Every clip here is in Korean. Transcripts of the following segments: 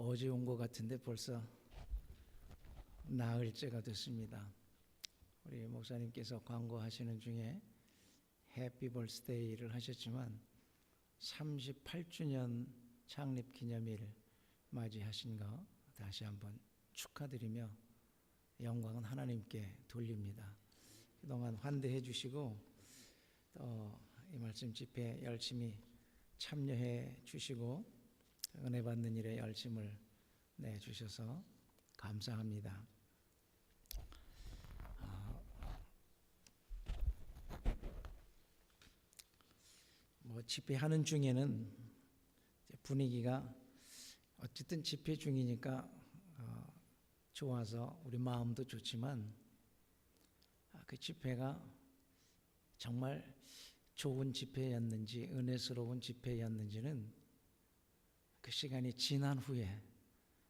어제 온 것 같은데 벌써 나흘째가 됐습니다. 우리 목사님께서 광고하시는 중에 해피 벌스데이를 하셨지만 38주년 창립 기념일 맞이하신 거 다시 한번 축하드리며 영광은 하나님께 돌립니다. 그동안 환대해 주시고 또 이 말씀 집회 열심히 참여해 주시고 은혜 받는 일에 열심을 내 주셔서 감사합니다. 집회하는 중에는 분위기가 어쨌든 집회 중이니까 좋아서 우리 마음도 좋지만 그 집회가 정말 좋은 집회였는지 은혜스러운 집회였는지는 그 시간이 지난 후에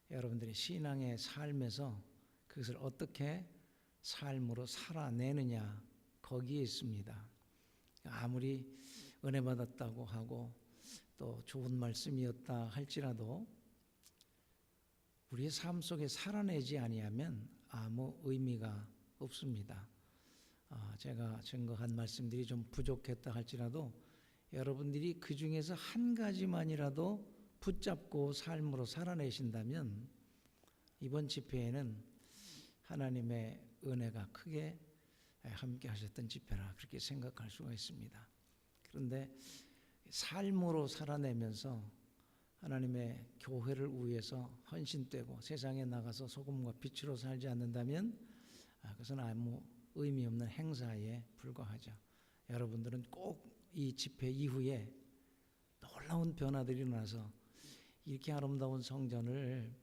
여러분들의 신앙의 삶에서 그것을 어떻게 삶으로 살아내느냐 거기에 있습니다. 아무리 은혜 받았다고 하고 또 좋은 말씀이었다 할지라도 우리의 삶 속에 살아내지 아니하면 아무 의미가 없습니다. 제가 증거한 말씀들이 좀 부족했다 할지라도 여러분들이 그 중에서 한 가지만이라도 붙잡고 삶으로 살아내신다면 이번 집회에는 하나님의 은혜가 크게 함께 하셨던 집회라 그렇게 생각할 수가 있습니다. 그런데 삶으로 살아내면서 하나님의 교회를 위해서 헌신되고 세상에 나가서 소금과 빛으로 살지 않는다면 그것은 아무 의미 없는 행사에 불과하죠. 여러분들은 꼭 이 집회 이후에 놀라운 변화들이 일어나서 이렇게 아름다운 성전을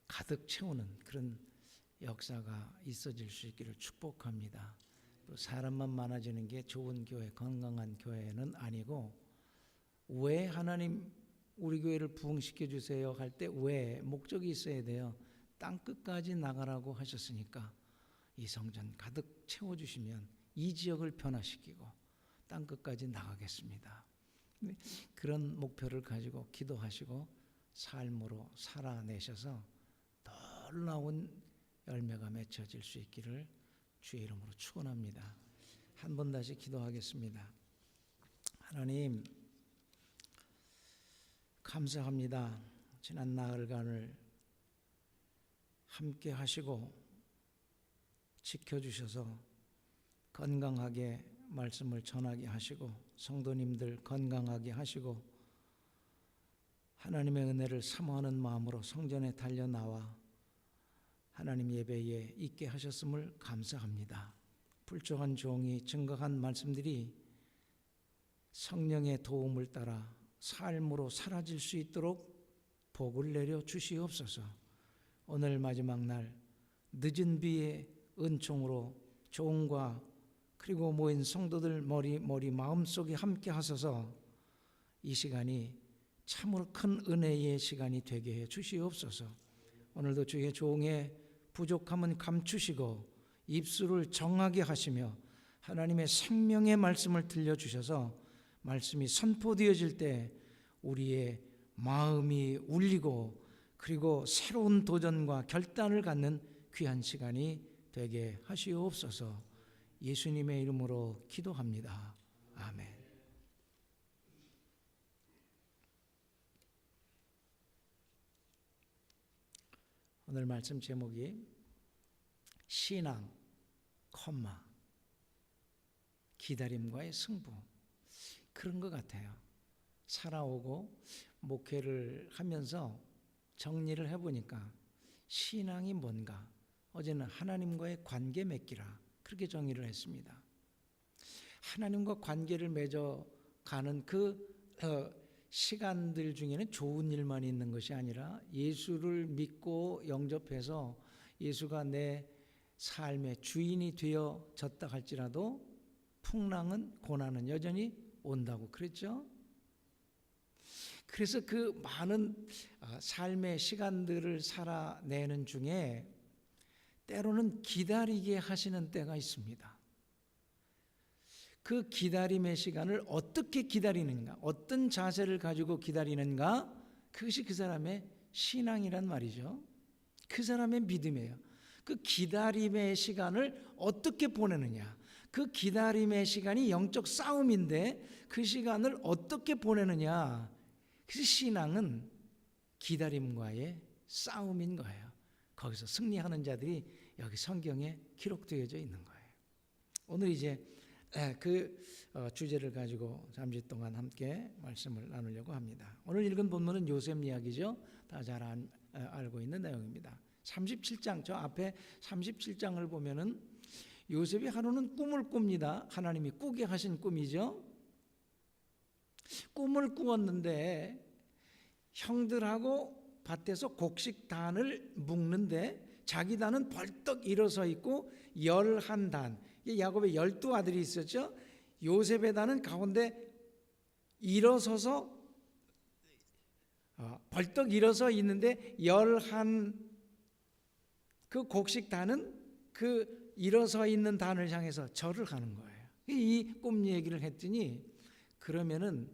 가득 채우는 그런 역사가 있어질 수 있기를 축복합니다. 사람만 많아지는 게 좋은 교회, 건강한 교회는 아니고 왜 하나님 우리 교회를 부흥시켜 주세요 할 때 왜 목적이 있어야 돼요. 땅 끝까지 나가라고 하셨으니까 이 성전 가득 채워주시면 이 지역을 변화시키고 땅 끝까지 나가겠습니다. 그런 목표를 가지고 기도하시고 삶으로 살아내셔서 놀라운 열매가 맺혀질 수 있기를 주의 이름으로 축원합니다. 한 번 다시 기도하겠습니다. 하나님 감사합니다. 지난 나흘간을 함께 하시고 지켜주셔서 건강하게 말씀을 전하게 하시고 성도님들 건강하게 하시고 하나님의 은혜를 사모하는 마음으로 성전에 달려나와 하나님 예배에 있게 하셨음을 감사합니다. 불종한 종이 증거한 말씀들이 성령의 도움을 따라 삶으로 사라질 수 있도록 복을 내려 주시옵소서. 오늘 마지막 날 늦은 비의 은총으로 종과 그리고 모인 성도들 머리 마음속에 함께 하소서. 이 시간이 참으로 큰 은혜의 시간이 되게 해 주시옵소서. 오늘도 주의 종의 부족함은 감추시고 입술을 정하게 하시며 하나님의 생명의 말씀을 들려주셔서 말씀이 선포되어질 때 우리의 마음이 울리고 그리고 새로운 도전과 결단을 갖는 귀한 시간이 되게 하시옵소서. 예수님의 이름으로 기도합니다. 아멘. 오늘 말씀 제목이 신앙, 기다림과의 승부. 그런 것 같아요. 살아오고 목회를 하면서 정리를 해보니까 신앙이 뭔가 어제는 하나님과의 관계 맺기라 그렇게 정의를 했습니다. 하나님과 관계를 맺어가는 그 시간들 중에는 좋은 일만 있는 것이 아니라 예수를 믿고 영접해서 예수가 내 삶의 주인이 되어졌다 할지라도 풍랑은 고난은 여전히 온다고 그랬죠. 그래서 그 많은 삶의 시간들을 살아내는 중에 때로는 기다리게 하시는 때가 있습니다. 그 기다림의 시간을 어떻게 기다리는가, 어떤 자세를 가지고 기다리는가, 그것이 그 사람의 신앙이란 말이죠. 그 사람의 믿음이에요. 그 기다림의 시간을 어떻게 보내느냐, 그 기다림의 시간이 영적 싸움인데 그 시간을 어떻게 보내느냐. 그래서 신앙은 기다림과의 싸움인 거예요. 거기서 승리하는 자들이 여기 성경에 기록되어져 있는 거예요. 오늘 이제 그 주제를 가지고 잠시 동안 함께 말씀을 나누려고 합니다. 오늘 읽은 본문은 요셉 이야기죠. 다 잘 알고 있는 내용입니다. 37장, 저 앞에 37장을 보면은 요셉이 하루는 꿈을 꿉니다. 하나님이 꾸게 하신 꿈이죠. 꿈을 꾸었는데 형들하고 밭에서 곡식단을 묶는데 자기 단은 벌떡 일어서 있고 11단, 야곱의 12아들이 있었죠. 요셉의 단은 가운데 일어서서 벌떡 일어서 있는데 11 그 곡식단은 그 일어서 있는 단을 향해서 절을 하는 거예요. 이 꿈 얘기를 했더니 그러면은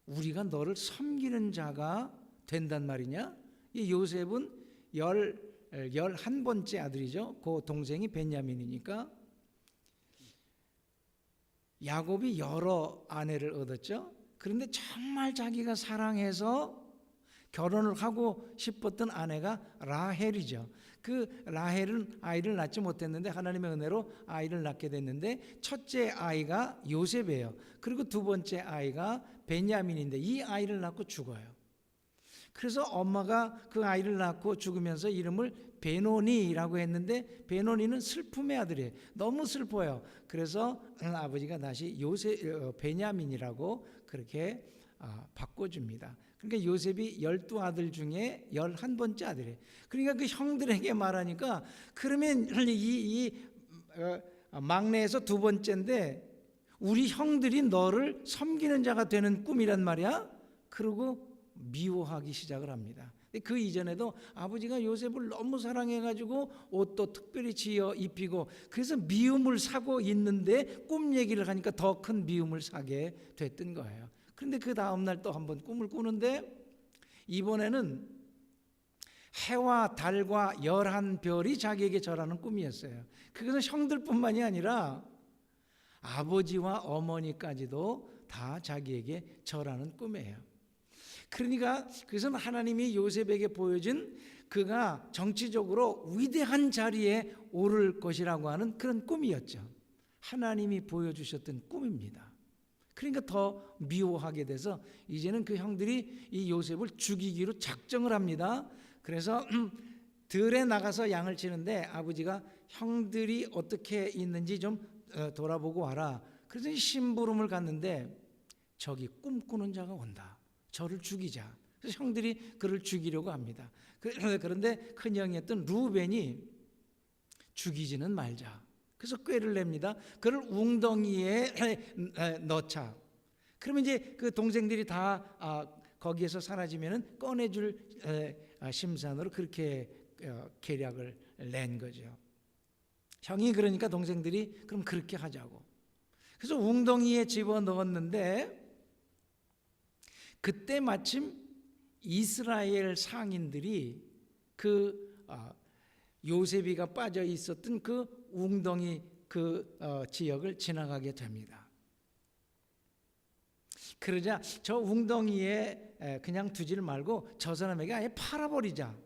우리가 너를 섬기는 자가 된단 말이냐? 이 요셉은 11번째 아들이죠. 그 동생이 베냐민이니까. 야곱이 여러 아내를 얻었죠. 그런데 정말 자기가 사랑해서 결혼을 하고 싶었던 아내가 라헬이죠. 그 라헬은 아이를 낳지 못했는데 하나님의 은혜로 아이를 낳게 됐는데 첫째 아이가 요셉이에요. 그리고 두 번째 아이가 베냐민인데 이 아이를 낳고 죽어요. 그래서 엄마가 그 아이를 낳고 죽으면서 이름을 베노니라고 했는데 베노니는 슬픔의 아들이에요. 너무 슬퍼요. 그래서 아버지가 다시 베냐민이라고 그렇게 바꿔줍니다. 그러니까 요셉이 12아들 중에 11번째 아들이에요. 그러니까 그 형들에게 말하니까 그러면 이 막내에서 두 번째인데 우리 형들이 너를 섬기는 자가 되는 꿈이란 말이야. 그러고 미워하기 시작을 합니다. 그 이전에도 아버지가 요셉을 너무 사랑해가지고 옷도 특별히 지어 입히고 그래서 미움을 사고 있는데 꿈 얘기를 하니까 더 큰 미움을 사게 됐던 거예요. 그런데 그 다음날 또 한번 꿈을 꾸는데 이번에는 해와 달과 11별이 자기에게 절하는 꿈이었어요. 그것은 형들뿐만이 아니라 아버지와 어머니까지도 다 자기에게 절하는 꿈이에요. 그러니까 그것은 하나님이 요셉에게 보여준 그가 정치적으로 위대한 자리에 오를 것이라고 하는 그런 꿈이었죠. 하나님이 보여주셨던 꿈입니다. 그러니까 더 미워하게 돼서 이제는 그 형들이 이 요셉을 죽이기로 작정을 합니다. 그래서 들에 나가서 양을 치는데 아버지가 형들이 어떻게 있는지 좀 돌아보고 와라. 그래서 심부름을 갔는데 저기 꿈꾸는 자가 온다. 저를 죽이자. 그래서 형들이 그를 죽이려고 합니다. 그런데 큰형이었던 루벤이 죽이지는 말자. 그래서 꾀를 냅니다. 그를 웅덩이에 넣자. 그러면 이제 그 동생들이 다 거기에서 사라지면은 꺼내줄 심산으로 그렇게 계략을 낸 거죠. 형이 그러니까 동생들이 그럼 그렇게 하자고. 그래서 웅덩이에 집어 넣었는데 그때 마침 이스라엘 상인들이 그 요셉이가 빠져 있었던 그 웅덩이 그 지역을 지나가게 됩니다. 그러자 저 웅덩이에 그냥 두지를 말고 저 사람에게 아예 팔아버리자.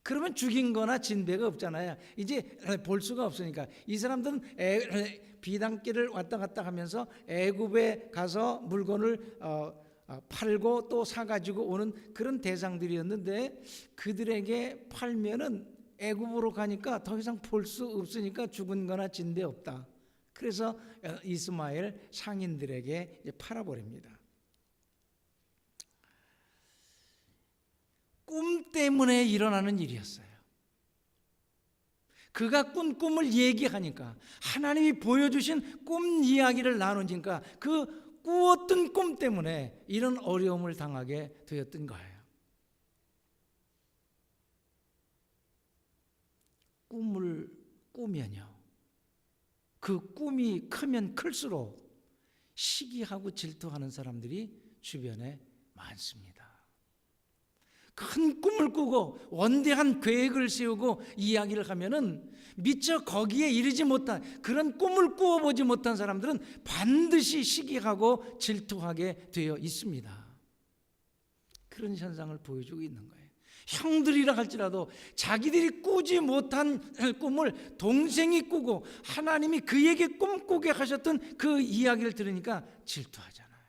그러면 죽인 거나 진배가 없잖아요. 이제 볼 수가 없으니까. 이 사람들은 비단길을 왔다 갔다 하면서 애굽에 가서 물건을 팔고 또 사가지고 오는 그런 대상들이었는데 그들에게 팔면은 애굽으로 가니까 더 이상 볼 수 없으니까 죽은 거나 진대 없다. 그래서 이스마엘 상인들에게 팔아버립니다. 꿈 때문에 일어나는 일이었어요. 그가 꾼 꿈을 얘기하니까 하나님이 보여주신 꿈 이야기를 나누니까 그 꾸었던 꿈 때문에 이런 어려움을 당하게 되었던 거예요. 꿈을 꾸면요, 그 꿈이 크면 클수록 시기하고 질투하는 사람들이 주변에 많습니다. 큰 꿈을 꾸고 원대한 계획을 세우고 이야기를 하면은 미처 거기에 이르지 못한, 그런 꿈을 꾸어보지 못한 사람들은 반드시 시기하고 질투하게 되어 있습니다. 그런 현상을 보여주고 있는 거예요. 형들이라 할지라도 자기들이 꾸지 못한 꿈을 동생이 꾸고 하나님이 그에게 꿈꾸게 하셨던 그 이야기를 들으니까 질투하잖아요.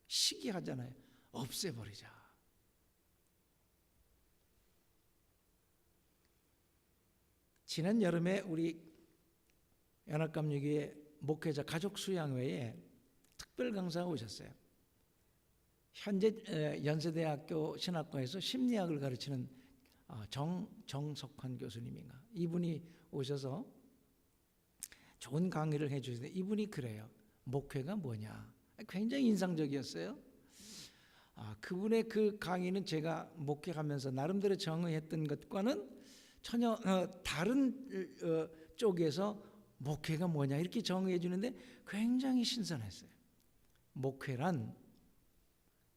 시기하잖아요. 없애버리자. 지난 여름에 우리 연합감리교회 목회자 가족 수양회에 특별 강사가 오셨어요. 현재 연세대학교 신학과에서 심리학을 가르치는 정석환 교수님인가, 이분이 오셔서 좋은 강의를 해주시는데 이분이 그래요. 목회가 뭐냐. 굉장히 인상적이었어요. 그분의 그 강의는 제가 목회하면서 나름대로 정의했던 것과는 전혀 다른 쪽에서 목회가 뭐냐 이렇게 정의해 주는데 굉장히 신선했어요. 목회란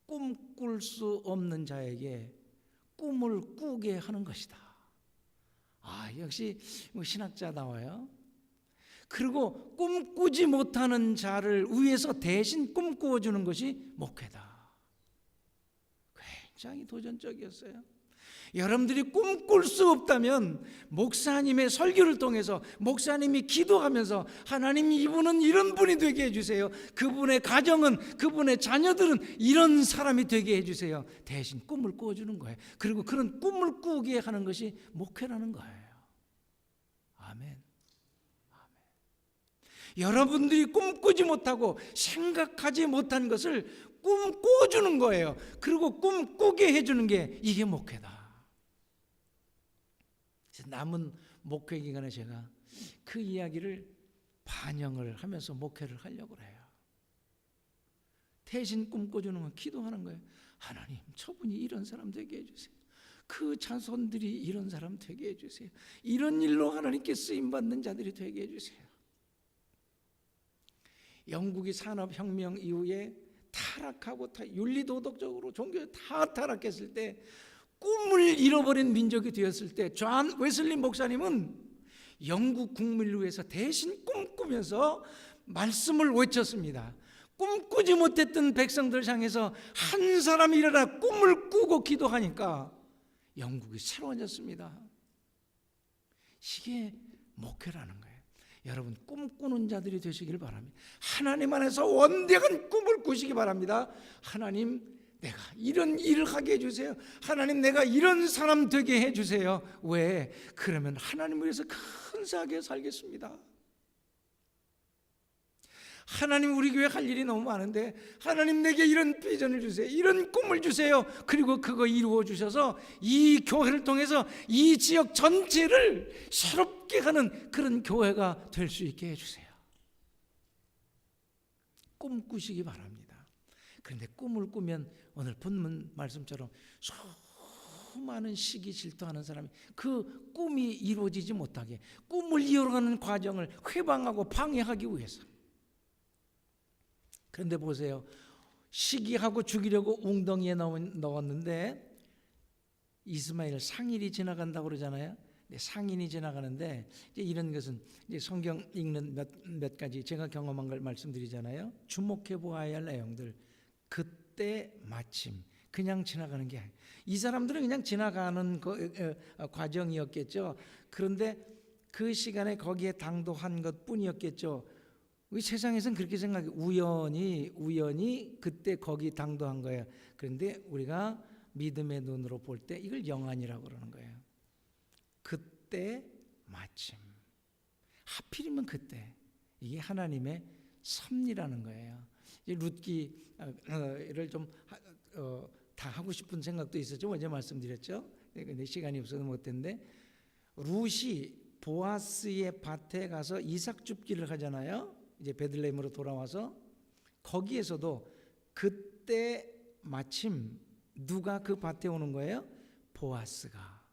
꿈꿀 수 없는 자에게 꿈을 꾸게 하는 것이다. 역시 신학자 나와요. 그리고 꿈꾸지 못하는 자를 위해서 대신 꿈꾸어 주는 것이 목회다. 굉장히 도전적이었어요. 여러분들이 꿈꿀 수 없다면 목사님의 설교를 통해서, 목사님이 기도하면서 하나님 이분은 이런 분이 되게 해주세요, 그분의 가정은, 그분의 자녀들은 이런 사람이 되게 해주세요, 대신 꿈을 꾸어주는 거예요. 그리고 그런 꿈을 꾸게 하는 것이 목회라는 거예요. 아멘. 여러분들이 꿈꾸지 못하고 생각하지 못한 것을 꿈꿔주는 거예요. 그리고 꿈꾸게 해주는 게 이게 목회다. 남은 목회 기간에 제가 그 이야기를 반영을 하면서 목회를 하려고 해요. 대신 꿈꿔주는 건 기도하는 거예요. 하나님, 저분이 이런 사람 되게 해주세요. 그 자손들이 이런 사람 되게 해주세요. 이런 일로 하나님께 쓰임받는 자들이 되게 해주세요. 영국이 산업혁명 이후에 타락하고 윤리도덕적으로 종교 다 타락했을 때, 꿈을 잃어버린 민족이 되었을 때, 존 웨슬리 목사님은 영국 국민을 위해서 대신 꿈꾸면서 말씀을 외쳤습니다. 꿈꾸지 못했던 백성들 향해서 한 사람이 일어나 꿈을 꾸고 기도하니까 영국이 새로워졌습니다. 이게 목회라는 거예요. 여러분, 꿈꾸는 자들이 되시길 바랍니다. 하나님 안에서 원대한 꿈을 꾸시기 바랍니다. 하나님, 내가 이런 일을 하게 해주세요. 하나님, 내가 이런 사람 되게 해주세요. 왜? 그러면 하나님을 위해서 근사하게 살겠습니다. 하나님, 우리 교회 할 일이 너무 많은데 하나님, 내게 이런 비전을 주세요, 이런 꿈을 주세요. 그리고 그거 이루어 주셔서 이 교회를 통해서 이 지역 전체를 새롭게 하는 그런 교회가 될 수 있게 해주세요. 꿈꾸시기 바랍니다. 그런데 꿈을 꾸면 오늘 본문 말씀처럼 수많은 시기 질투하는 사람이 그 꿈이 이루어지지 못하게, 꿈을 이루어가는 과정을 회방하고 방해하기 위해서. 그런데 보세요, 시기하고 죽이려고 웅덩이에 넣었는데 이스마엘 상인이 지나간다고 그러잖아요. 상인이 지나가는데 이제 이런 것은 이제 성경 읽는 몇 가지 제가 경험한 걸 말씀드리잖아요. 주목해 보아야 할 내용들. 그때 마침 그냥 지나가는 게 아니에요. 이 사람들은 그냥 지나가는 과정이었겠죠. 그런데 그 시간에 거기에 당도한 것뿐이었겠죠. 우리 세상에서는 그렇게 생각해요. 우연히 그때 거기 당도한 거예요. 그런데 우리가 믿음의 눈으로 볼 때 이걸 영안이라고 그러는 거예요. 그때 마침, 하필이면 그때, 이게 하나님의 섭리라는 거예요. 룻기를 좀 다 하고 싶은 생각도 있었죠. 어제 말씀드렸죠. 근데 시간이 없어서 못했는데, 룻이 보아스의 밭에 가서 이삭 줍기를 하잖아요. 이제 베들레헴으로 돌아와서 거기에서도 그때 마침 누가 그 밭에 오는 거예요? 보아스가.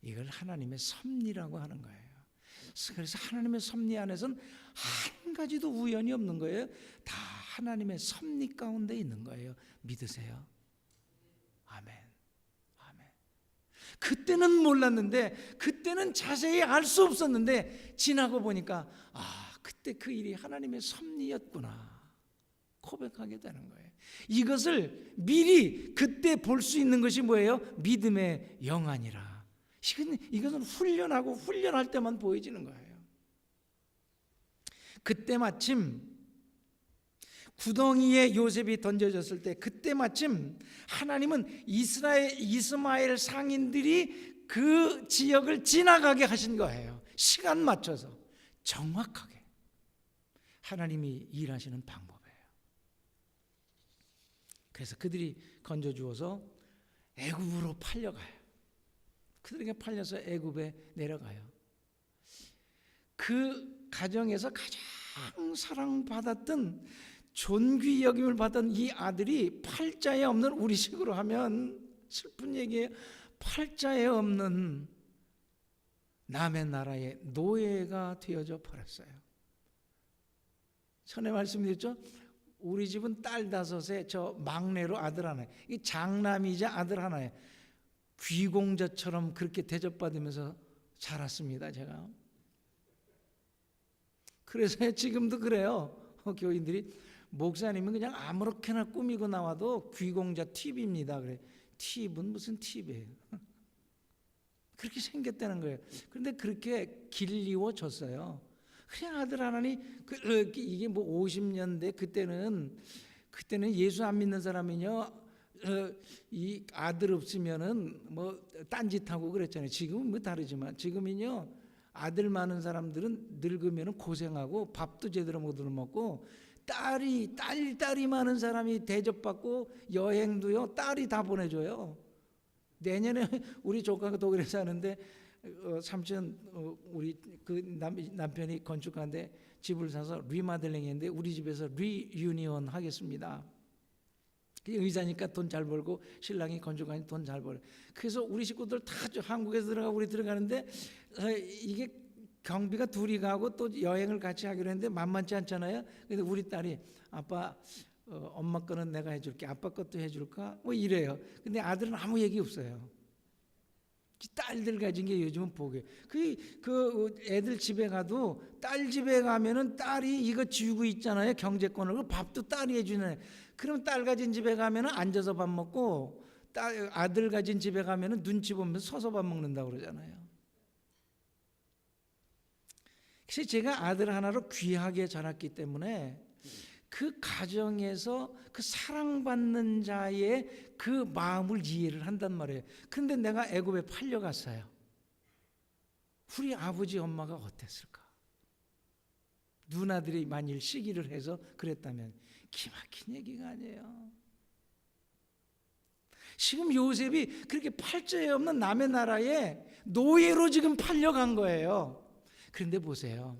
이걸 하나님의 섭리라고 하는 거예요. 그래서 하나님의 섭리 안에서는 한 가지도 우연이 없는 거예요. 다 하나님의 섭리 가운데 있는 거예요. 믿으세요? 아멘. 그때는 몰랐는데, 그때는 자세히 알 수 없었는데 지나고 보니까 그때 그 일이 하나님의 섭리였구나 고백하게 되는 거예요. 이것을 미리 그때 볼 수 있는 것이 뭐예요? 믿음의 영안이라. 이것은 훈련하고 훈련할 때만 보여지는 거예요. 그때 마침 구덩이에 요셉이 던져졌을 때, 그때 마침 하나님은 이스마엘 상인들이 그 지역을 지나가게 하신 거예요. 시간 맞춰서 정확하게 하나님이 일하시는 방법이에요. 그래서 그들이 건져주어서 애굽으로 팔려가요. 그들에게 팔려서 애굽에 내려가요. 그 가정에서 가장 사랑받았던, 존귀 여김을 받은 이 아들이 팔자에 없는, 우리식으로 하면 슬픈 얘기예요. 팔자에 없는 남의 나라의 노예가 되어져 버렸어요. 전에 말씀드렸죠? 우리 집은 딸 5에 저 막내로 아들 하나, 이 장남이자 아들 하나예요. 귀공자처럼 그렇게 대접받으면서 자랐습니다, 제가. 그래서 지금도 그래요. 교인들이 목사님은 그냥 아무렇게나 꾸미고 나와도 귀공자 팁입니다. 그래. 팁은 무슨 팁이에요? 그렇게 생겼다는 거예요. 그런데 그렇게 길리워졌어요. 그냥 아들 하나니, 이게 뭐 50년대 그때는 예수 안 믿는 사람이요, 이 아들 없으면은 뭐 딴짓하고 그랬잖아요. 지금은 뭐 다르지만, 지금은요 아들 많은 사람들은 늙으면은 고생하고 밥도 제대로 못 먹고, 딸이 많은 사람이 대접받고 여행도요 딸이 다 보내줘요. 내년에 우리 조카가 독일에 사는데 삼촌, 우리 그 남편이 건축가인데 집을 사서 리마델링했는데 우리 집에서 리유니온 하겠습니다. 의사니까 돈 잘 벌고 신랑이 건축가니 돈 잘 벌어. 그래서 우리 식구들 다 한국에서 들어가고 우리 들어가는데, 이게 경비가 둘이 가고 또 여행을 같이 하기로 했는데 만만치 않잖아요. 근데 우리 딸이 아빠, 엄마 거는 내가 해줄게, 아빠 것도 해줄까? 뭐 이래요. 근데 아들은 아무 얘기 없어요. 딸들 가진 게 요즘은 복이에요. 그 애들 집에 가도, 딸 집에 가면은 딸이 이거 지우고 있잖아요, 경제권을. 밥도 딸이 해주네. 그럼 딸 가진 집에 가면은 앉아서 밥 먹고, 아들 가진 집에 가면은 눈치 보면서 서서 밥 먹는다고 그러잖아요. 그래서 제가 아들 하나로 귀하게 자랐기 때문에 그 가정에서 그 사랑받는 자의 그 마음을 이해를 한단 말이에요. 근데 내가 애굽에 팔려갔어요. 우리 아버지 엄마가 어땠을까? 누나들이 만일 시기를 해서 그랬다면 기막힌 얘기가 아니에요. 지금 요셉이 그렇게 팔자에 없는 남의 나라에 노예로 지금 팔려간 거예요. 그런데 보세요.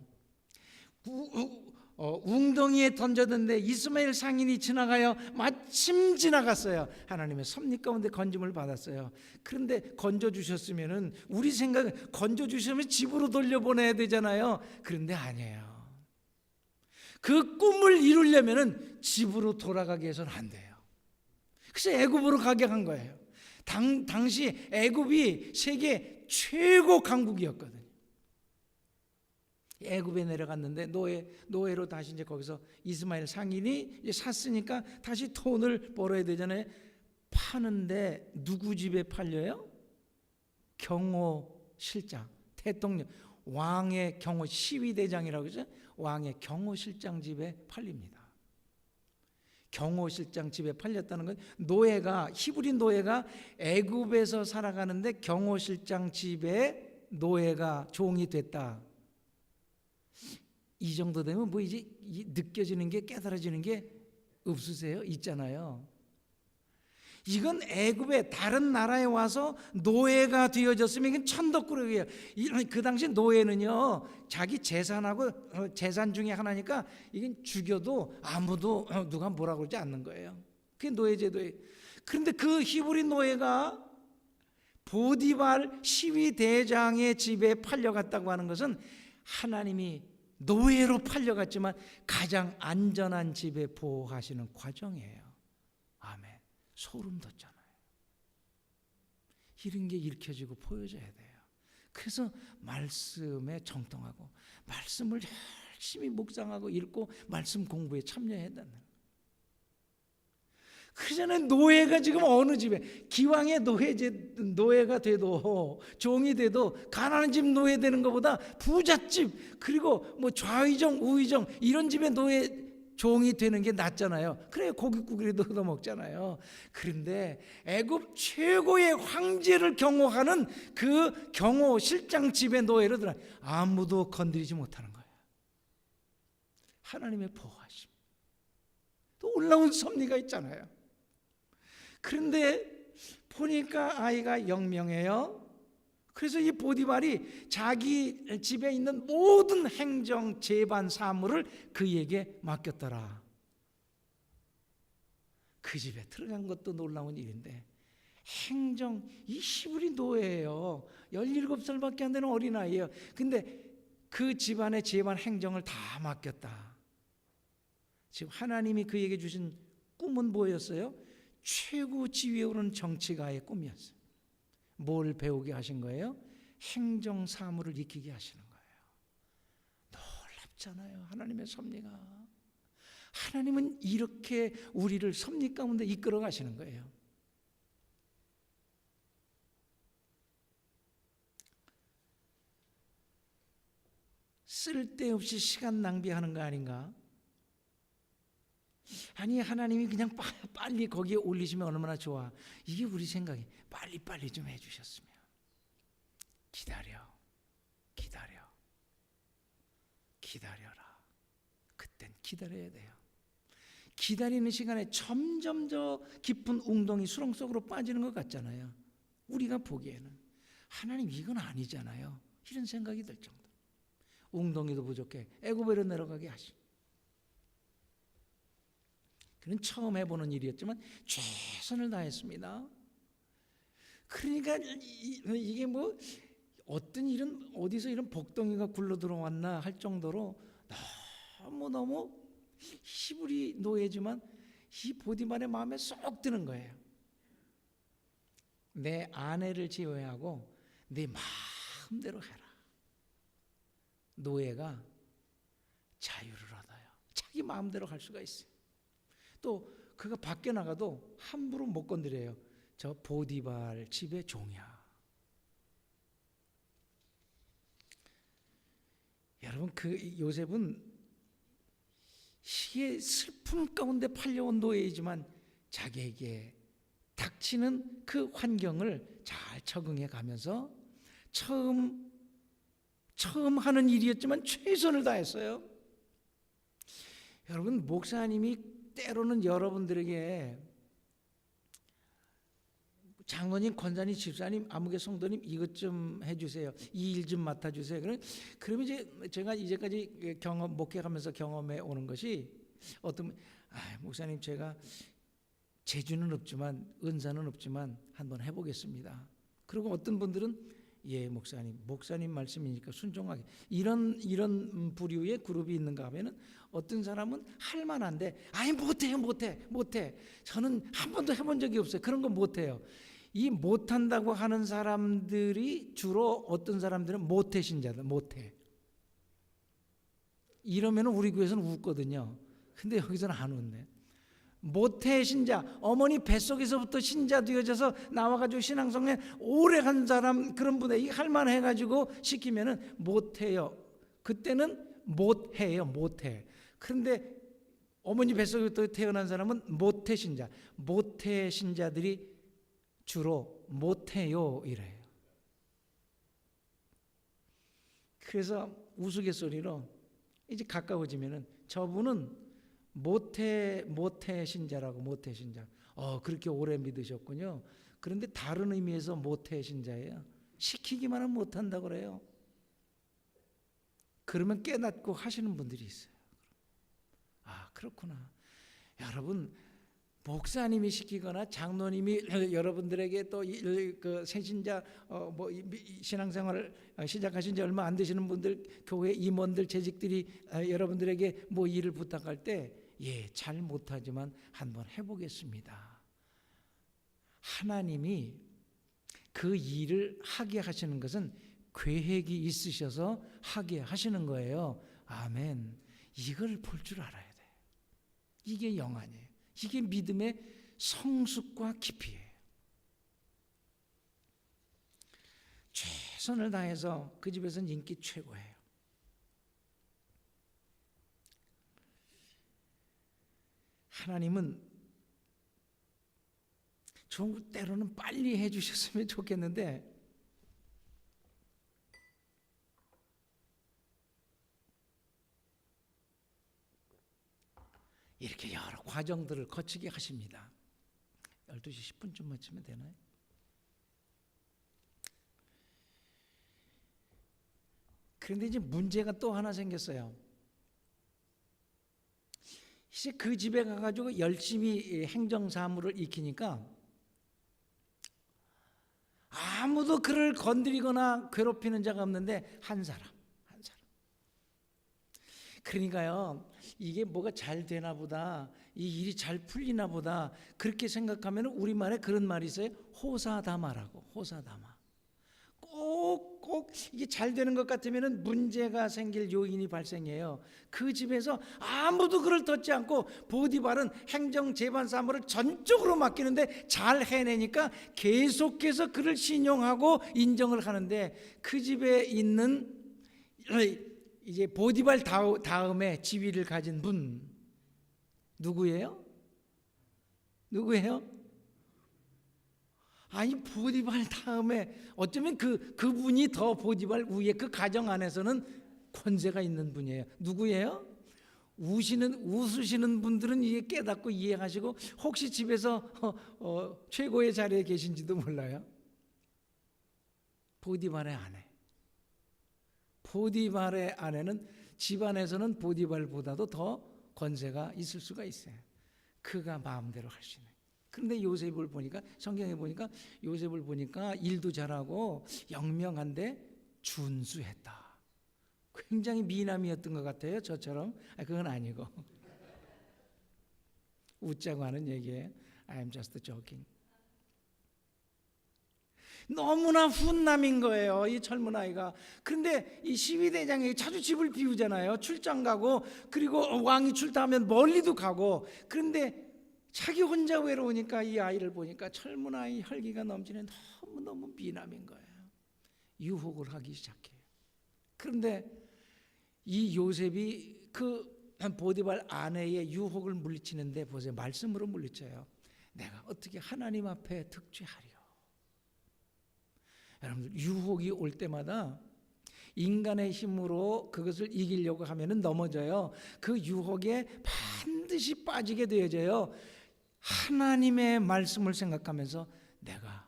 웅덩이에 던졌는데 이스마엘 상인이 지나가요. 마침 지나갔어요. 하나님의 섭리 가운데 건짐을 받았어요. 그런데 건져주셨으면은, 우리 생각은 건져주시면 집으로 돌려보내야 되잖아요. 그런데 아니에요. 그 꿈을 이루려면은 집으로 돌아가게 해서는 안 돼요. 그래서 애굽으로 가게 한 거예요. 당시 애굽이 세계 최고 강국이었거든요. 애굽에 내려갔는데 노예로 다시 이제 거기서 이스마엘 상인이 이제 샀으니까 다시 돈을 벌어야 되잖아요. 파는데 누구 집에 팔려요? 경호실장, 대통령, 왕의 경호 시위대장이라고 그러죠. 왕의 경호실장 집에 팔립니다. 경호실장 집에 팔렸다는 건, 노예가, 히브리 노예가 애굽에서 살아가는데 경호실장 집에 노예가 종이 됐다. 이 정도 되면 뭐 이제 느껴지는 게, 깨달아지는 게 없으세요? 있잖아요. 이건 애굽의 다른 나라에 와서 노예가 되어졌으면 이건 천덕꾸러기예요. 그 당시 노예는요, 자기 재산하고 재산 중에 하나니까 이건 죽여도 아무도 누가 뭐라고 그러지 않는 거예요. 그게 노예제도예요. 그런데 그 히브리 노예가 보디발 시위대장의 집에 팔려갔다고 하는 것은, 하나님이 노예로 팔려갔지만 가장 안전한 집에 보호하시는 과정이에요. 아멘. 소름 돋잖아요. 이런 게 읽혀지고 보여져야 돼요. 그래서 말씀에 정통하고 말씀을 열심히 묵상하고 읽고 말씀 공부에 참여해야 된다는 거예요. 그러잖아요. 노예가 지금 어느 집에 기왕의 노예가 돼도 종이 돼도 가난한 집 노예 되는 것보다 부잣집 그리고 뭐 좌의정 우의정 이런 집의 노예 종이 되는 게 낫잖아요. 그래 고깃국이라도 얻어 먹잖아요. 그런데 애굽 최고의 황제를 경호하는 그 경호 실장 집의 노예로 들어 아무도 건드리지 못하는 거예요. 하나님의 보호하심. 또 올라온 섭리가 있잖아요. 그런데 보니까 아이가 영명해요. 그래서 이 보디발이 자기 집에 있는 모든 행정 재반 사무를 그에게 맡겼더라. 그 집에 들어간 것도 놀라운 일인데 행정 이 히브리 노예예요. 17살밖에 안 되는 어린아이예요. 근데 그 집안의 재반 행정을 다 맡겼다. 지금 하나님이 그에게 주신 꿈은 뭐였어요? 최고 지위에 오른 정치가의 꿈이었어요. 뭘 배우게 하신 거예요? 행정 사무를 익히게 하시는 거예요. 놀랍잖아요. 하나님의 섭리가. 하나님은 이렇게 우리를 섭리 가운데 이끌어 가시는 거예요. 쓸데없이 시간 낭비하는 거 아닌가? 아니 하나님이 그냥 빨리 거기에 올리시면 얼마나 좋아. 이게 우리 생각이 빨리 좀 해주셨으면. 기다려라. 그땐 기다려야 돼요. 기다리는 시간에 점점 더 깊은 웅덩이 수렁 속으로 빠지는 것 같잖아요. 우리가 보기에는 하나님 이건 아니잖아요. 이런 생각이 들 정도. 웅덩이도 부족해 애굽으로 내려가게 하시. 그는 처음 해보는 일이었지만 최선을 다했습니다. 그러니까 이게 뭐 어떤 일은 어디서 이런 복덩이가 굴러 들어왔나 할 정도로 너무 히브리 노예지만 이 보디발의 마음에 쏙 드는 거예요. 내 아내를 제외하고 내 마음대로 해라. 노예가 자유를 얻어요. 자기 마음대로 할 수가 있어요. 또 그가 밖에 나가도 함부로 못 건드려요. 저 보디발 집의 종이야. 여러분 그 요셉은 시의 슬픔 가운데 팔려온 노예이지만 자기에게 닥치는 그 환경을 잘 적응해 가면서 처음 하는 일이었지만 최선을 다했어요. 여러분 목사님이 때로는 여러분들에게 장로님, 권사님, 집사님, 아무개 성도님 이것 좀 해주세요. 이 일 좀 맡아주세요. 그러면 이제 제가 이제까지 목회하면서 경험해 오는 것이 어떤 목사님 제가 재주는 없지만 은사는 없지만 한번 해보겠습니다. 그리고 어떤 분들은 예 목사님 말씀이니까 순종하게 이런 부류의 그룹이 있는가 하면은 어떤 사람은 할 만한데 아니 못해 저는 한 번도 해본 적이 없어요. 그런 건 못해요. 이 못한다고 하는 사람들이 주로 어떤 사람들은 모태 신자들 모태 이러면 우리 교회에서는 웃거든요. 근데 여기서는 안 웃네. 모태 신자, 어머니 뱃속에서부터 신자 되어져서 나와가지고 신앙생활 오래 한 사람 그런 분에 할만해가지고 시키면은 못해요. 그때는 못해요, 못해. 그런데 어머니 뱃속에부터 태어난 사람은 모태 신자, 모태 신자들이 주로 못해요 이래요. 그래서 우스갯소리로 이제 가까워지면은 저분은 모태 신자라고 모태 신자. 그렇게 오래 믿으셨군요. 그런데 다른 의미에서 모태 신자예요. 시키기만 하면 못한다고 그래요. 그러면 깨닫고 하시는 분들이 있어요. 그렇구나. 여러분 목사님이 시키거나 장로님이 여러분들에게 또 그 새신자 신앙생활을 시작하신 지 얼마 안 되시는 분들 교회 임원들 재직들이 여러분들에게 뭐 일을 부탁할 때 잘 못하지만 한번 해보겠습니다. 하나님이 그 일을 하게 하시는 것은 계획이 있으셔서 하게 하시는 거예요. 아멘. 이걸 볼 줄 알아야 돼. 이게 영안이에요. 이게 믿음의 성숙과 깊이예요. 최선을 다해서 그 집에서는 인기 최고예요. 하나님은 좀 때로는 빨리 해주셨으면 좋겠는데 이렇게 여러 과정들을 거치게 하십니다. 12시 10분쯤 맞추면 되나요? 그런데 이제 문제가 또 하나 생겼어요. 이제 그 집에 가가지고 열심히 행정사무를 익히니까 아무도 그를 건드리거나 괴롭히는 자가 없는데 한 사람. 그러니까요, 이게 뭐가 잘 되나 보다, 이 일이 잘 풀리나 보다 그렇게 생각하면 우리말에 그런 말이 있어요. 호사다마라고. 호사다마. 꼭 이게 잘 되는 것 같으면 문제가 생길 요인이 발생해요. 그 집에서 아무도 그를 덮지 않고 보디발은 행정 재반 사무를 전적으로 맡기는데 잘 해내니까 계속해서 그를 신용하고 인정을 하는데 그 집에 있는 이제 보디발 다음에 지위를 가진 분 누구예요? 아니 보디발 다음에 어쩌면 그분이 더 보디발 위에 그 가정 안에서는 권세가 있는 분이에요. 누구예요? 웃으시는 분들은 이게 깨닫고 이해하시고 혹시 집에서 최고의 자리에 계신지도 몰라요. 보디발의 아내. 보디발의 아내는 집안에서는 보디발보다도 더 권세가 있을 수가 있어요. 그가 마음대로 할 수 있는. 그런데 요셉을 보니까 성경에 보니까 요셉을 보니까 일도 잘하고 영명한데 준수했다. 굉장히 미남이었던 것 같아요. 저처럼. 그건 아니고 웃자고 하는 얘기예요. I'm just joking. 너무나 훈남인 거예요, 이 젊은 아이가. 그런데 이 시위대장이 자주 집을 비우잖아요. 출장 가고, 그리고 왕이 출타하면 멀리도 가고. 그런데 자기 혼자 외로우니까 이 아이를 보니까 젊은 아이 혈기가 넘치는 너무너무 미남인 거예요. 유혹을 하기 시작해요. 그런데 이 요셉이 그 보디발 아내의 유혹을 물리치는데 보세요. 말씀으로 물리쳐요. 내가 어떻게 하나님 앞에 득죄하리요. 여러분들 유혹이 올 때마다 인간의 힘으로 그것을 이기려고 하면 넘어져요. 그 유혹에 반드시 빠지게 되어져요. 하나님의 말씀을 생각하면서 내가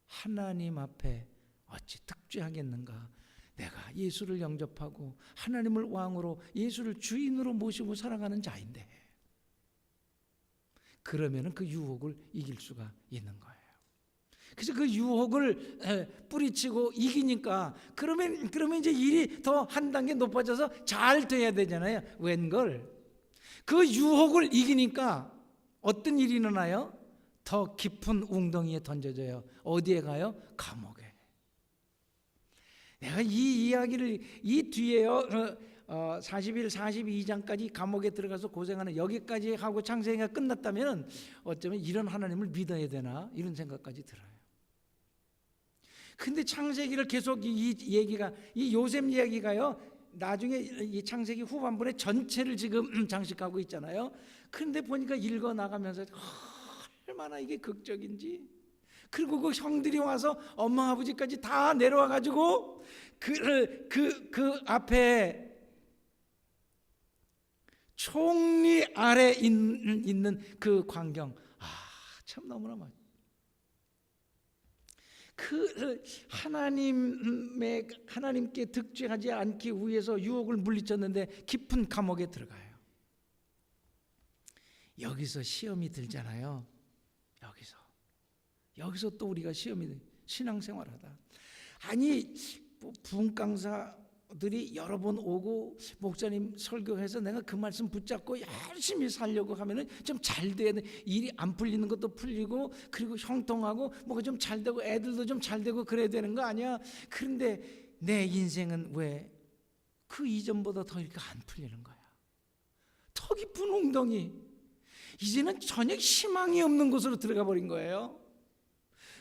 하나님 앞에 어찌 득죄하겠는가. 내가 예수를 영접하고 하나님을 왕으로 예수를 주인으로 모시고 살아가는 자인데 그러면 그 유혹을 이길 수가 있는 거예요. 그래서 그 유혹을 뿌리치고 이기니까 그러면 이제 일이 더 한 단계 높아져서 잘 돼야 되잖아요. 웬걸 그 유혹을 이기니까 어떤 일이 일어나요? 더 깊은 웅덩이에 던져져요. 어디에 가요? 감옥에. 내가 이 이야기를 이 뒤에요 41, 42장까지 감옥에 들어가서 고생하는 여기까지 하고 창세기가 끝났다면 어쩌면 이런 하나님을 믿어야 되나 이런 생각까지 들어요. 근데 창세기를 계속 이 얘기가 이 요셉 이야기가요 나중에 이 창세기 후반부에 전체를 지금 장식하고 있잖아요. 그런데 보니까 읽어 나가면서 얼마나 이게 극적인지. 그리고 그 형들이 와서 엄마 아버지까지 다 내려와 가지고 그 앞에 총리 아래 있는 그 광경, 참 너무나 많. 그 하나님께 득죄하지 않기 위해서 유혹을 물리쳤는데 깊은 감옥에 들어가요. 여기서 시험이 들잖아요. 여기서 또 우리가 시험이 신앙생활하다. 아니 부흥 강사 들이 여러 번 오고 목사님 설교해서 내가 그 말씀 붙잡고 열심히 살려고 하면은 좀 잘 돼야 돼. 일이 안 풀리는 것도 풀리고, 그리고 형통하고 뭐가 좀 잘 되고 애들도 좀 잘 되고 그래야 되는 거 아니야? 그런데 내 인생은 왜 그 이전보다 더 이렇게 안 풀리는 거야? 더 깊은 웅덩이, 이제는 전혀 희망이 없는 곳으로 들어가 버린 거예요.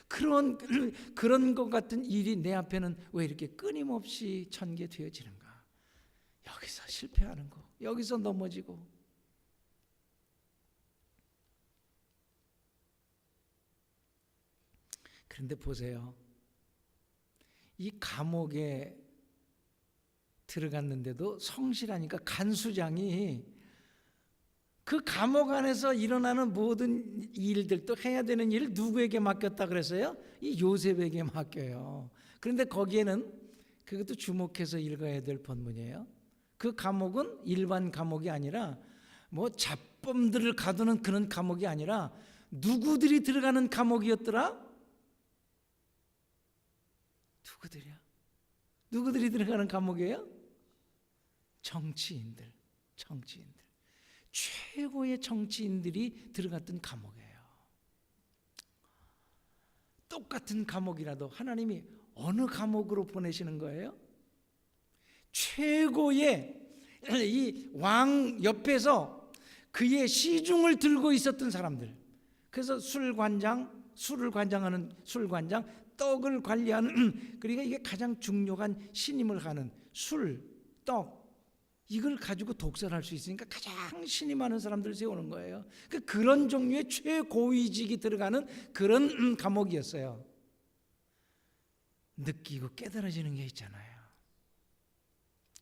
그런 것 같은 일이 내 앞에는 왜 이렇게 끊임없이 전개되어지는가? 여기서 실패하는 거, 여기서 넘어지고. 그런데 보세요, 이 감옥에 들어갔는데도 성실하니까 간수장이 그 감옥 안에서 일어나는 모든 일들, 또 해야 되는 일을 누구에게 맡겼다 그랬어요? 이 요셉에게 맡겨요. 그런데 거기에는, 그것도 주목해서 읽어야 될 본문이에요. 그 감옥은 일반 감옥이 아니라 뭐 잡범들을 가두는 그런 감옥이 아니라 누구들이 들어가는 감옥이었더라? 누구들이 들어가는 감옥이에요? 정치인들. 최고의 정치인들이 들어갔던 감옥이에요. 똑같은 감옥이라도 하나님이 어느 감옥으로 보내시는 거예요? 최고의 이 왕 옆에서 그의 시중을 들고 있었던 사람들. 그래서 술을 관장하는 술관장, 떡을 관리하는, 그러니까 이게 가장 중요한 신임을 하는 술, 떡, 이걸 가지고 독설할 수 있으니까 가장 신임 많은 사람들을 세우는 거예요. 그런 종류의 최고위직이 들어가는 그런 감옥이었어요. 느끼고 깨달아지는 게 있잖아요.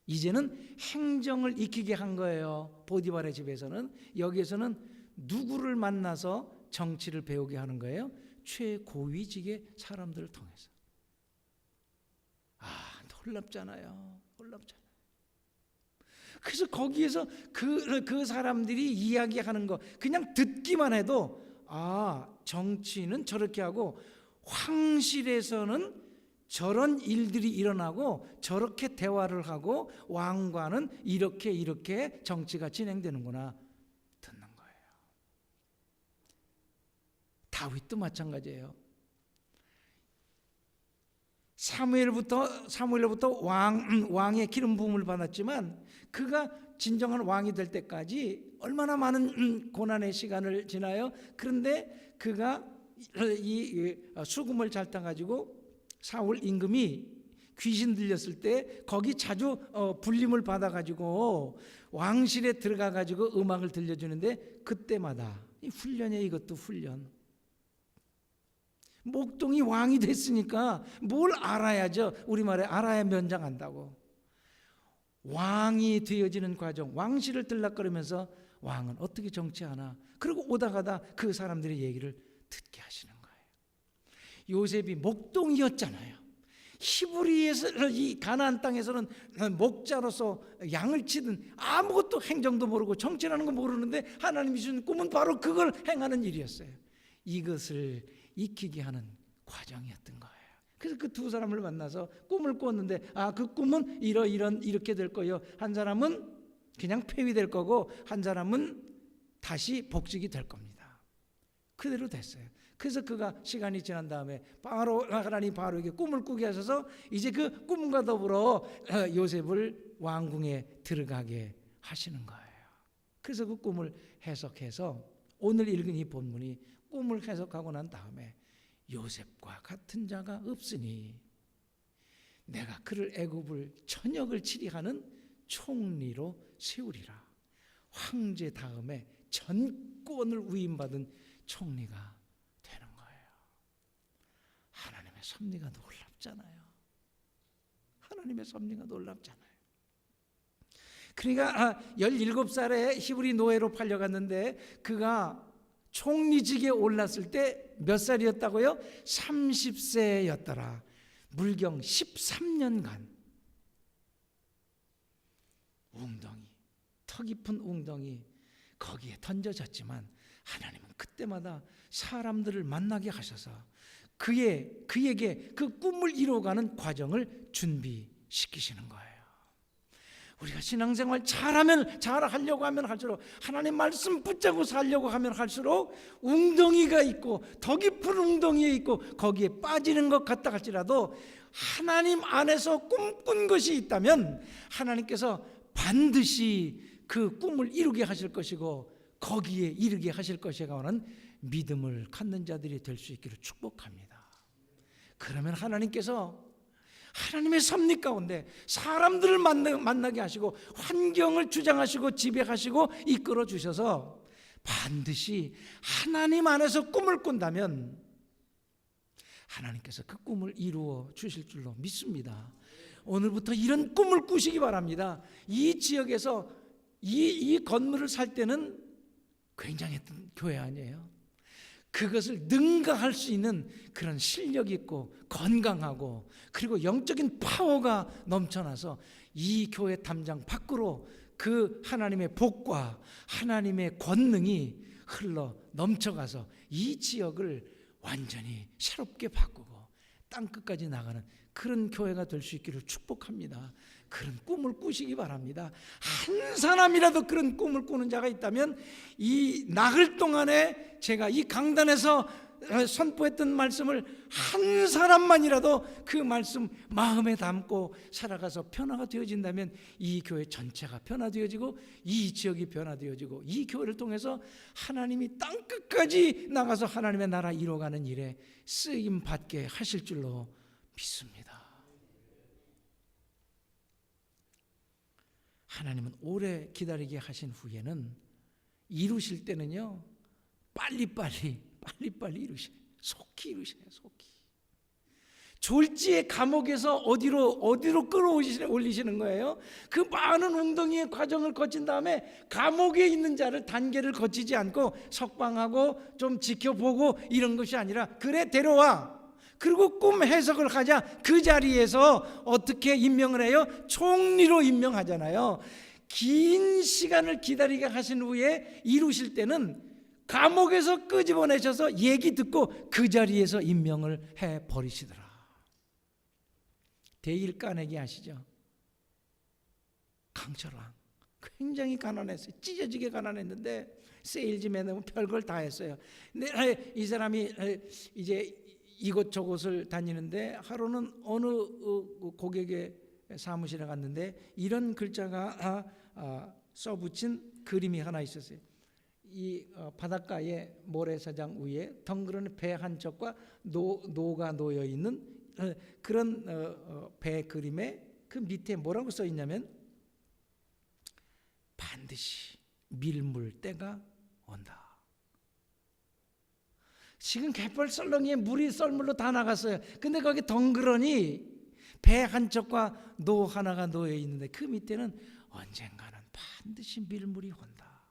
이제는 행정을 익히게 한 거예요. 보디발의 집에서는. 여기에서는 누구를 만나서 정치를 배우게 하는 거예요? 최고위직의 사람들을 통해서. 놀랍잖아요. 그래서 거기에서 그 사람들이 이야기하는 거 그냥 듣기만 해도, 정치는 저렇게 하고 황실에서는 저런 일들이 일어나고 저렇게 대화를 하고 왕과는 이렇게 정치가 진행되는구나 듣는 거예요. 다윗도 마찬가지예요. 사무엘로부터 왕의 기름 부음을 받았지만 그가 진정한 왕이 될 때까지 얼마나 많은 고난의 시간을 지나요. 그런데 그가 이 수금을 잘 타가지고 사울 임금이 귀신 들렸을 때 거기 자주 불림을 받아가지고 왕실에 들어가가지고 음악을 들려주는데, 그때마다 이 훈련이에요. 이것도 훈련. 목동이 왕이 됐으니까 뭘 알아야죠. 우리말에 알아야 면장한다고. 왕이 되어지는 과정, 왕실을 들락거리면서 왕은 어떻게 정치하나, 그리고 오다가다 그 사람들의 얘기를 듣게 하시는 거예요. 요셉이 목동이었잖아요. 히브리에서, 이 가나안 땅에서는 목자로서 양을 치든 아무것도 행정도 모르고 정치라는 거 모르는데 하나님이 주신 꿈은 바로 그걸 행하는 일이었어요. 이것을 익히게 하는 과정이었던 거예요. 그래서 그 두 사람을 만나서 꿈을 꿨는데, 그 꿈은 이렇게 될 거예요. 한 사람은 그냥 폐위될 거고 한 사람은 다시 복직이 될 겁니다. 그대로 됐어요. 그래서 그가 시간이 지난 다음에 하나님 바로에게 꿈을 꾸게 하셔서 이제 그 꿈과 더불어 요셉을 왕궁에 들어가게 하시는 거예요. 그래서 그 꿈을 해석해서 오늘 읽은 이 본문이, 꿈을 해석하고 난 다음에 요셉과 같은 자가 없으니 내가 그를 애굽을 전역을 치리하는 총리로 세우리라. 황제 다음에 전권을 위임받은 총리가 되는 거예요. 하나님의 섭리가 놀랍잖아요. 하나님의 섭리가 놀랍잖아요. 그러니까 17살에 히브리 노예로 팔려갔는데 그가 총리직에 올랐을 때 몇 살이었다고요? 30세였더라. 물경 13년간 웅덩이, 터 깊은 웅덩이 거기에 던져졌지만 하나님은 그때마다 사람들을 만나게 하셔서 그에게 그 꿈을 이루어가는 과정을 준비시키시는 거예요. 우리가 신앙생활 잘하려고 하면 할수록, 하나님 말씀 붙잡고 살려고 하면 할수록 웅덩이가 있고 더 깊은 웅덩이에 있고 거기에 빠지는 것 같다 할지라도 하나님 안에서 꿈꾼 것이 있다면 하나님께서 반드시 그 꿈을 이루게 하실 것이고 거기에 이르게 하실 것이라고 하는 믿음을 갖는 자들이 될 수 있기를 축복합니다. 그러면 하나님께서 하나님의 섭리 가운데 사람들을 만나게 하시고 환경을 주장하시고 지배하시고 이끌어 주셔서 반드시 하나님 안에서 꿈을 꾼다면 하나님께서 그 꿈을 이루어 주실 줄로 믿습니다. 오늘부터 이런 꿈을 꾸시기 바랍니다. 이 지역에서 이 건물을 살 때는 굉장했던 교회 아니에요. 그것을 능가할 수 있는 그런 실력 있고 건강하고 그리고 영적인 파워가 넘쳐나서 이 교회 담장 밖으로 그 하나님의 복과 하나님의 권능이 흘러 넘쳐가서 이 지역을 완전히 새롭게 바꾸고 땅끝까지 나가는 그런 교회가 될 수 있기를 축복합니다. 그런 꿈을 꾸시기 바랍니다. 한 사람이라도 그런 꿈을 꾸는 자가 있다면 이 나흘 동안에 제가 이 강단에서 선포했던 말씀을 한 사람만이라도 그 말씀 마음에 담고 살아가서 변화가 되어진다면 이 교회 전체가 변화되어지고 이 지역이 변화되어지고 이 교회를 통해서 하나님이 땅끝까지 나가서 하나님의 나라 이루어가는 일에 쓰임 받게 하실 줄로 믿습니다. 하나님은 오래 기다리게 하신 후에는 이루실 때는요 빨리빨리 이루셔요. 속히 이루셔요. 속히. 졸지의 감옥에서 어디로 끌어올리시는 거예요? 그 많은 웅덩이의 과정을 거친 다음에 감옥에 있는 자를 단계를 거치지 않고 석방하고 좀 지켜보고 이런 것이 아니라 그래 데려와. 그리고 꿈 해석을 하자. 그 자리에서 어떻게 임명을 해요? 총리로 임명하잖아요. 긴 시간을 기다리게 하신 후에 이루실 때는 감옥에서 끄집어내셔서 얘기 듣고 그 자리에서 임명을 해버리시더라. 대일 까내기 아시죠? 강철왕 굉장히 가난했어요. 찢어지게 가난했는데 세일즈맨은 별걸 다 했어요. 근데 이 사람이 이제 이곳저곳을 다니는데 하루는 어느 고객의 사무실에 갔는데 이런 글자가 써붙인 그림이 하나 있었어요. 이 바닷가의 모래사장 위에 덩그러니 배 한 척과 노가 놓여 있는 그런 배 그림에 그 밑에 뭐라고 써 있냐면 반드시 밀물 때가 온다. 지금 갯벌 썰렁이에 물이 썰물로 다 나갔어요. 근데 거기 덩그러니 배 한 척과 노 하나가 놓여 있는데 그 밑에는 언젠가는 반드시 밀물이 온다.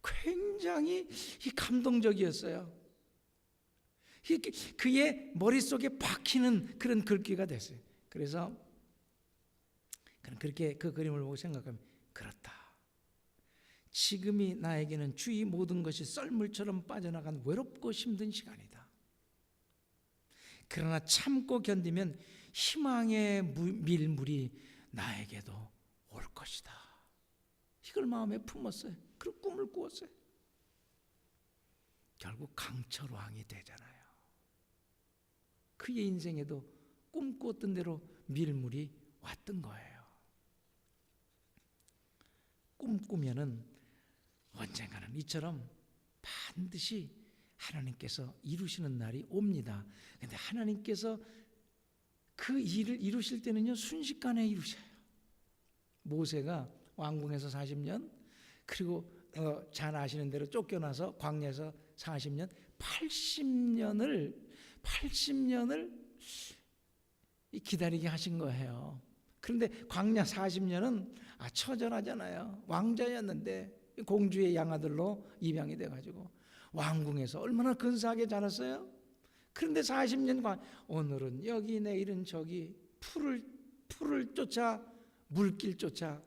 굉장히 감동적이었어요. 그의 머릿속에 박히는 그런 글귀가 됐어요. 그래서 그렇게 그 그림을 보고 생각하면 그렇다. 지금이 나에게는 주위 모든 것이 썰물처럼 빠져나간 외롭고 힘든 시간이다. 그러나 참고 견디면 희망의 밀물이 나에게도 올 것이다. 이걸 마음에 품었어요. 그리고 꿈을 꾸었어요. 결국 강철왕이 되잖아요. 그의 인생에도 꿈꾸었던 대로 밀물이 왔던 거예요. 꿈꾸면은 언젠가는 이처럼 반드시 하나님께서 이루시는 날이 옵니다. 그런데 하나님께서 그 일을 이루실 때는요 순식간에 이루셔요. 모세가 왕궁에서 40년 그리고 잘 아시는 대로 쫓겨나서 광야에서 40년 80년을 기다리게 하신 거예요. 그런데 광야 40년은 처절하잖아요. 왕자였는데 공주의 양아들로 입양이 돼가지고 왕궁에서 얼마나 근사하게 자랐어요. 그런데 40년 오늘은 여기 내일은 저기 풀을 쫓아 물길 쫓아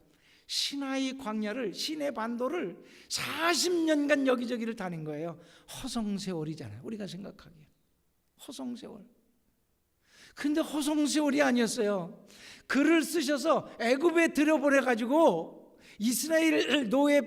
시나이 광야를 시내 반도를 40년간 여기저기를 다닌 거예요. 허송세월이잖아요. 우리가 생각하기에 허송세월. 근데 허송세월이 아니었어요. 글을 쓰셔서 애굽에 들여보내 가지고 이스라엘 노예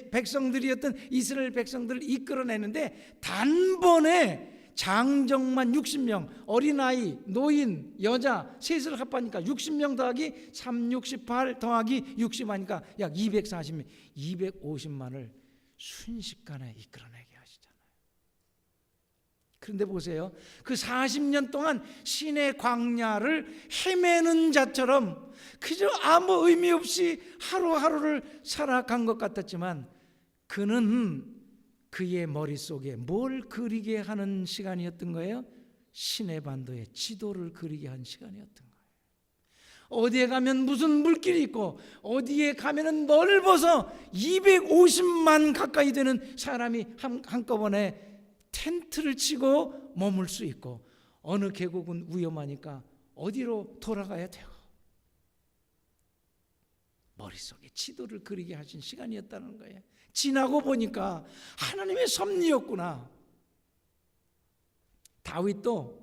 백성들이었던 이스라엘 백성들을 이끌어내는데 단번에 장정만 60명, 어린아이, 노인, 여자 셋을 합하니까 60명 더하기 3, 68 더하기 60 하니까 약 240명, 250만을 순식간에 이끌어내게 하시잖아요. 그런데 보세요, 그 40년 동안 신의 광야를 헤매는 자처럼 그저 아무 의미 없이 하루하루를 살아간 것 같았지만 그는 그의 머릿속에 뭘 그리게 하는 시간이었던 거예요? 시내반도의 지도를 그리게 한 시간이었던 거예요. 어디에 가면 무슨 물길이 있고 어디에 가면은 넓어서 250만 가까이 되는 사람이 한꺼번에 텐트를 치고 머물 수 있고 어느 계곡은 위험하니까 어디로 돌아가야 돼요? 머릿속에 지도를 그리게 하신 시간이었다는 거예요. 지나고 보니까 하나님의 섭리였구나. 다윗도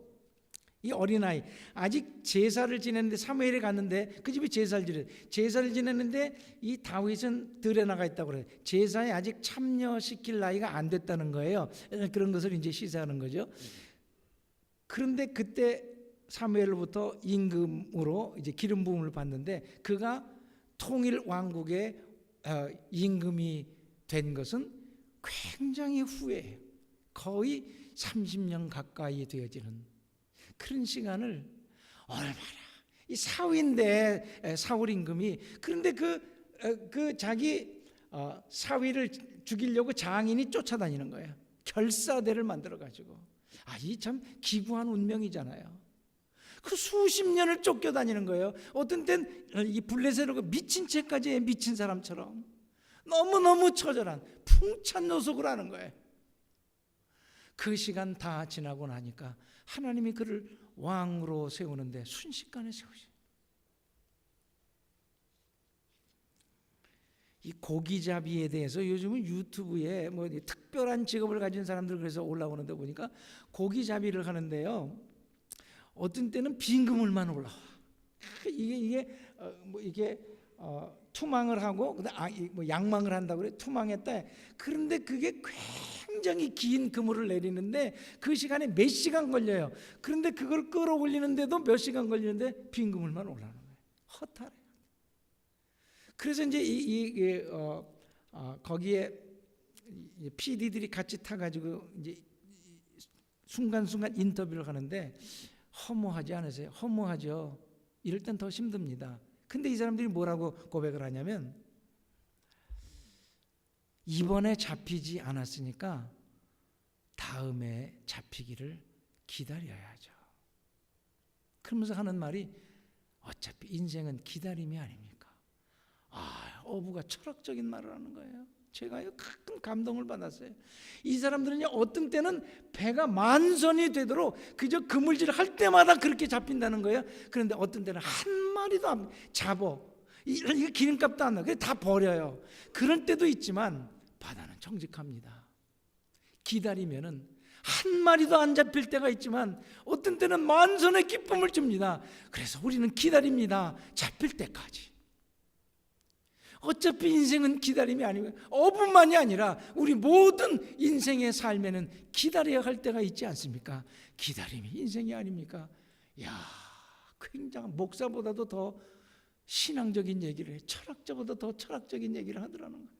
이 어린아이 아직 제사를 지냈는데 사무엘에 갔는데 그 집에 제사를 지냈는데 이 다윗은 들에 나가 있다고 그래요. 제사에 아직 참여시킬 나이가 안 됐다는 거예요. 그런 것을 이제 시사하는 거죠. 그런데 그때 사무엘로부터 임금으로 이제 기름 부음을 받는데 그가 통일 왕국의 임금이 된 것은 굉장히 후에 거의 30년 가까이 되어지는 그런 시간을 얼마나 이 사위인데 사울 임금이 그런데 그 자기 사위를 죽이려고 장인이 쫓아다니는 거예요. 결사대를 만들어 가지고 이 참 기구한 운명이잖아요. 그 수십 년을 쫓겨다니는 거예요. 어떤 땐 이 블레셋으로 미친 채까지 미친 사람처럼 너무너무 처절한 풍찬 노속을 하는 거예요. 그 시간 다 지나고 나니까 하나님이 그를 왕으로 세우는데 순식간에 세우시. 이 고기잡이에 대해서 요즘은 유튜브에 뭐 특별한 직업을 가진 사람들 그래서 올라오는데 보니까 고기잡이를 하는데요. 어떤 때는 빈그물만 올라와. 이게 투망을 하고 뭐 양망을 한다고 그래. 투망했다. 그런데 그게 굉장히 긴 그물을 내리는데 그 시간에 몇 시간 걸려요. 그런데 그걸 끌어올리는데도 몇 시간 걸리는데 빈 그물만 올라오는 거예요. 허탈해. 그래서 이제 거기에 PD들이 같이 타가지고 이제 순간순간 인터뷰를 하는데 허무하지 않으세요? 허무하죠. 이럴 땐 더 힘듭니다. 근데 이 사람들이 뭐라고 고백을 하냐면 이번에 잡히지 않았으니까 다음에 잡히기를 기다려야죠. 그러면서 하는 말이 어차피 인생은 기다림이 아닙니까? 어부가 철학적인 말을 하는 거예요. 제가 가끔 감동을 받았어요. 이 사람들은 어떤 때는 배가 만선이 되도록 그저 그물질 할 때마다 그렇게 잡힌다는 거예요. 그런데 어떤 때는 한 마리도 안 잡아. 이거 기름값도 안 나고 다 버려요. 그럴 때도 있지만 바다는 정직합니다. 기다리면은 한 마리도 안 잡힐 때가 있지만 어떤 때는 만선의 기쁨을 줍니다. 그래서 우리는 기다립니다. 잡힐 때까지. 어차피 인생은 기다림이 아니고 어부만이 아니라 우리 모든 인생의 삶에는 기다려야 할 때가 있지 않습니까? 기다림이 인생이 아닙니까? 굉장한 목사보다도 더 신앙적인 얘기를 해. 철학자보다 더 철학적인 얘기를 하더라는 거예요.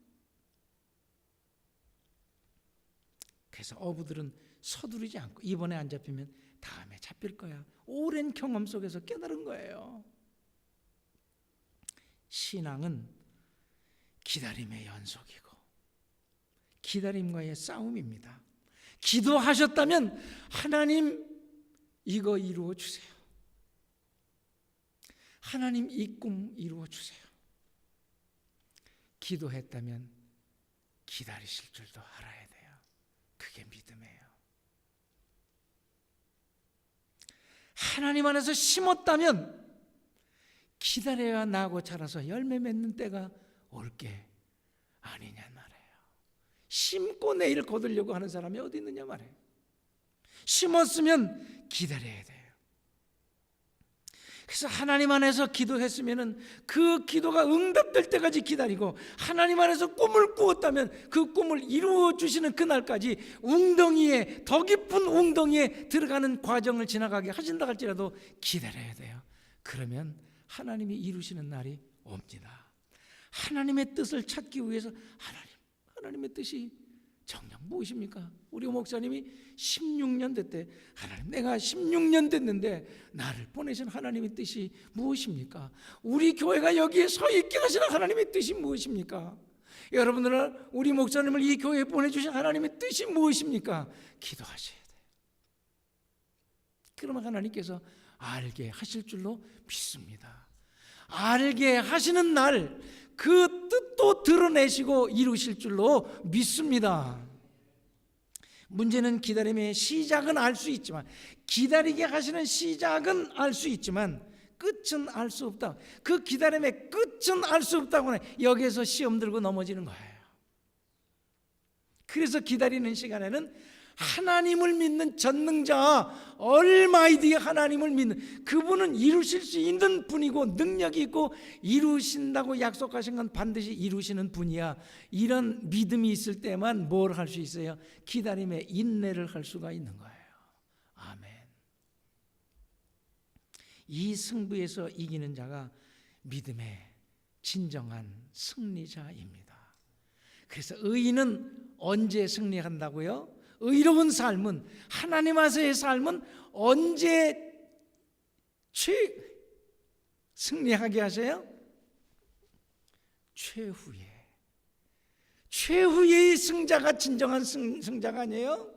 그래서 어부들은 서두르지 않고 이번에 안 잡히면 다음에 잡힐 거야. 오랜 경험 속에서 깨달은 거예요. 신앙은 기다림의 연속이고 기다림과의 싸움입니다. 기도하셨다면 하나님 이거 이루어 주세요. 하나님 이 꿈 이루어 주세요. 기도했다면 기다리실 줄도 알아야 돼요. 그게 믿음이에요. 하나님 안에서 심었다면 기다려야 나고 자라서 열매 맺는 때가 올게 아니냐 말이에요. 심고 내일 거두려고 하는 사람이 어디 있느냐 말이에요. 심었으면 기다려야 돼요. 그래서 하나님 안에서 기도했으면은 그 기도가 응답될 때까지 기다리고, 하나님 안에서 꿈을 꾸었다면 그 꿈을 이루어 주시는 그날까지 웅덩이에, 더 깊은 웅덩이에 들어가는 과정을 지나가게 하신다 할지라도 기다려야 돼요. 그러면 하나님이 이루시는 날이 옵니다. 하나님의 뜻을 찾기 위해서 하나님의 뜻이 정녕 무엇입니까? 우리 목사님이 16년 됐대. 하나님, 내가 16년 됐는데 나를 보내신 하나님의 뜻이 무엇입니까? 우리 교회가 여기에 서 있게 하시는 하나님의 뜻이 무엇입니까? 여러분들은 우리 목사님을 이 교회에 보내주신 하나님의 뜻이 무엇입니까? 기도하셔야 돼요. 그러면 하나님께서 알게 하실 줄로 믿습니다. 알게 하시는 날 그 뜻도 드러내시고 이루실 줄로 믿습니다. 문제는 기다림의 시작은 알 수 있지만, 기다리게 하시는 시작은 알 수 있지만 끝은 알 수 없다. 그 기다림의 끝은 알 수 없다고 하면 여기에서 시험 들고 넘어지는 거예요. 그래서 기다리는 시간에는 하나님을 믿는 전능자, 얼마이디 하나님을 믿는 그분은 이루실 수 있는 분이고 능력이 있고 이루신다고 약속하신 건 반드시 이루시는 분이야. 이런 믿음이 있을 때만 뭘 할 수 있어요? 기다림의 인내를 할 수가 있는 거예요. 아멘. 이 승부에서 이기는 자가 믿음의 진정한 승리자입니다. 그래서 의인은 언제 승리한다고요? 의로운 삶은, 하나님 안에서의 삶은 언제 승리하게 하세요? 최후의 승자가 진정한 승자가 아니에요?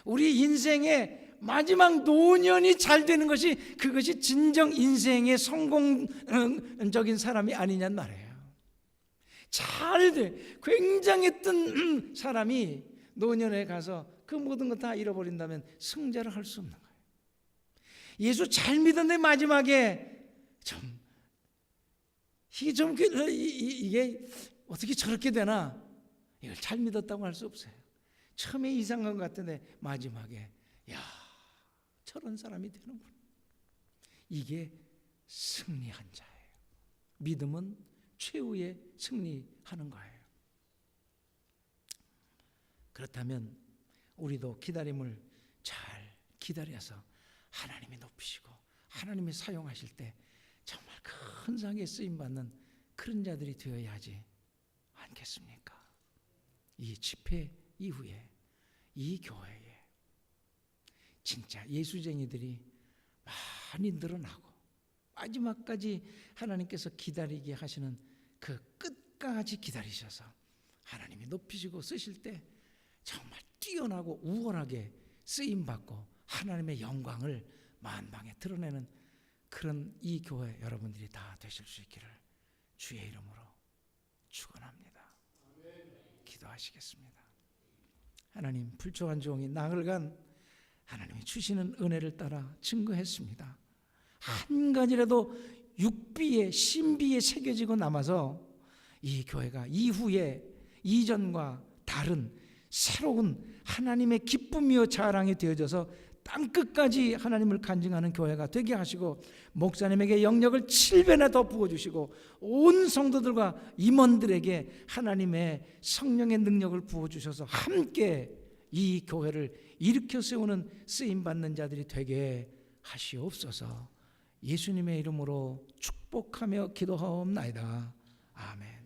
우리 인생의 마지막 노년이 잘 되는 것이, 그것이 진정 인생의 성공적인 사람이 아니냔 말이에요. 잘 돼, 굉장했던 사람이 노년에 가서 그 모든 것 다 잃어버린다면 승자를 할 수 없는 거예요. 예수 잘 믿었는데 마지막에 이게 어떻게 저렇게 되나, 이걸 잘 믿었다고 할 수 없어요. 처음에 이상한 것 같은데 마지막에 야, 저런 사람이 되는구나. 이게 승리한 자예요. 믿음은 최후의 승리하는 거예요. 그렇다면 우리도 기다림을 잘 기다려서 하나님이 높이시고 하나님이 사용하실 때 정말 큰 상에 쓰임받는 그런 자들이 되어야 하지 않겠습니까? 이 집회 이후에 이 교회에 진짜 예수쟁이들이 많이 늘어나고 마지막까지 하나님께서 기다리게 하시는 그 끝까지 기다리셔서 하나님이 높이시고 쓰실 때 정말 뛰어나고 우월하게 쓰임받고 하나님의 영광을 만방에 드러내는 그런 이 교회 여러분들이 다 되실 수 있기를 주의 이름으로 축원합니다. 기도하시겠습니다. 하나님, 불초한 종이 나흘간 하나님이 주시는 은혜를 따라 증거했습니다. 한 가지라도 육비에 신비에 새겨지고 남아서 이 교회가 이후에 이전과 다른 새로운 하나님의 기쁨이요 자랑이 되어져서 땅끝까지 하나님을 간증하는 교회가 되게 하시고, 목사님에게 영역을 7배나 더 부어주시고 온 성도들과 임원들에게 하나님의 성령의 능력을 부어주셔서 함께 이 교회를 일으켜 세우는 쓰임받는 자들이 되게 하시옵소서. 예수님의 이름으로 축복하며 기도하옵나이다. 아멘.